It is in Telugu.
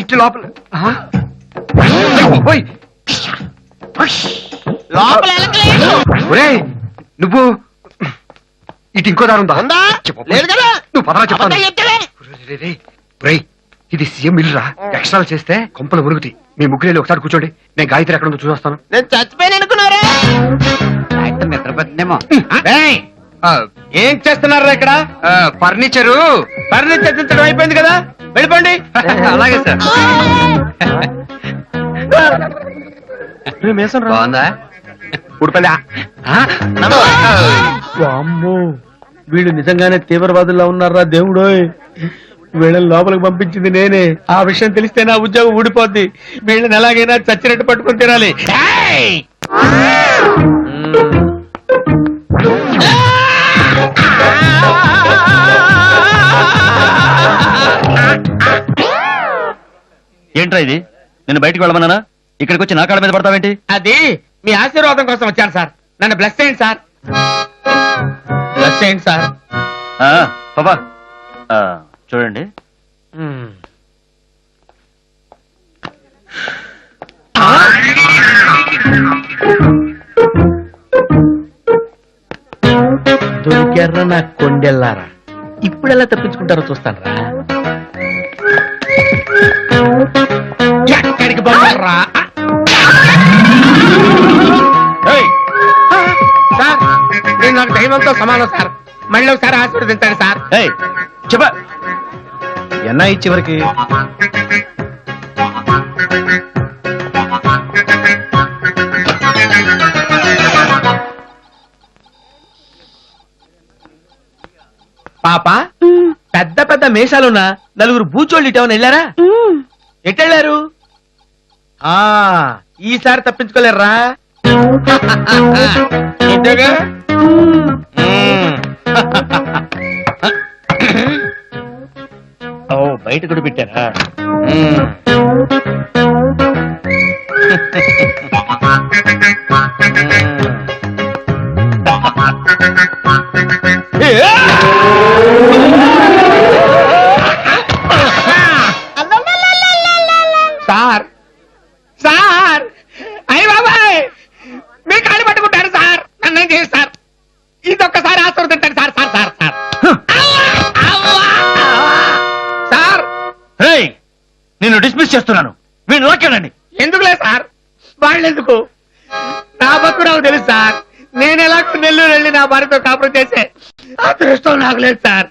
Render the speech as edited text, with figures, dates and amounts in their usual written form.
ఇటు లోపల ఒరేయ్ నువ్వు ఇటు ఇంకో దారి ఉందా? లేదు కదా. నువ్వు పదరా చెప్తాను. ఇది సీఎం ఇల్లురా. ఎక్స్ట్రా చేస్తే కొంపలు మురుగుతాయి. మీ ముగ్గురు ఒకసారి కూర్చోండి, నేను గాయత్రి ఎక్కడ ఉందో చూస్తాను. నేను చచ్చిపోయాను అనుకున్నారా? నిద్రపోతుందేమో. ఏం చేస్తున్నారా ఇక్కడ? ఫర్నిచరు ఫర్నిచర్ తెచ్చడం అయిపోయింది కదా, వెళ్ళిపోండి. అలాగే సార్. బాగుందా? అమ్మో, వీళ్ళు నిజంగానే తీవ్రవాదుల్లో ఉన్నారా దేవుడు? వీళ్ళని లోపలికి పంపించింది నేనే. ఆ విషయం తెలిస్తే నా ఉద్యోగం ఊడిపోద్ది. వీళ్ళని ఎలాగైనా చచ్చినట్టు పట్టుకుని తినాలి. ఏంట్రా ఇది? నేను బయటకు వెళ్ళమన్నానా? ఇక్కడికి వచ్చి నా కాళ్ళ మీద పడతావేంటి? అది మీ ఆశీర్వాదం కోసం వచ్చాను సార్. నన్ను బ్లెస్ చేయండి సార్. బ్లెస్ చేయండి సార్. పాపా చూడండి. దొరికారా నా కొండెల్లారా? ఇప్పుడు ఎలా తప్పించుకుంటారో చూస్తాను రా. ఎక్కడికి పోతారా? సార్ నేను నాకు దైవంతో సమానం సార్. మళ్ళీ ఒకసారి ఆశీర్వదించండి సార్. చెప్ప ఎన్నా చివరికి పాప, పెద్ద పెద్ద మీసాలున్నా నలుగురు బూచోళ్ళు ఇటేమని వెళ్ళారా? ఎటెళ్ళారు? ఈసారి తప్పించుకోలేరా? ఇంతేగా? ఓ, బయట కూడా పెట్టారా? సార్ సార్, అయ్య బాబాయ్, మీ కాళ్ళు పట్టుకుంటారు సార్. నన్ను చేసి సార్, ఇదొక్కసారి ఆశీర్వదించండి sir. Sir sir sir sir, నిన్ను డిస్మిస్ చేస్తున్నాను. వీళ్ళు లాక్కెళ్ళండి. ఎందుకులే సార్, వాళ్ళెందుకు? నా బతుకు నాకు తెలుసు సార్. నేను ఎలా నెల్లూరు వెళ్ళి నా భార్యతో కాపురం చేసే అదృష్టం నాకు లేదు సార్.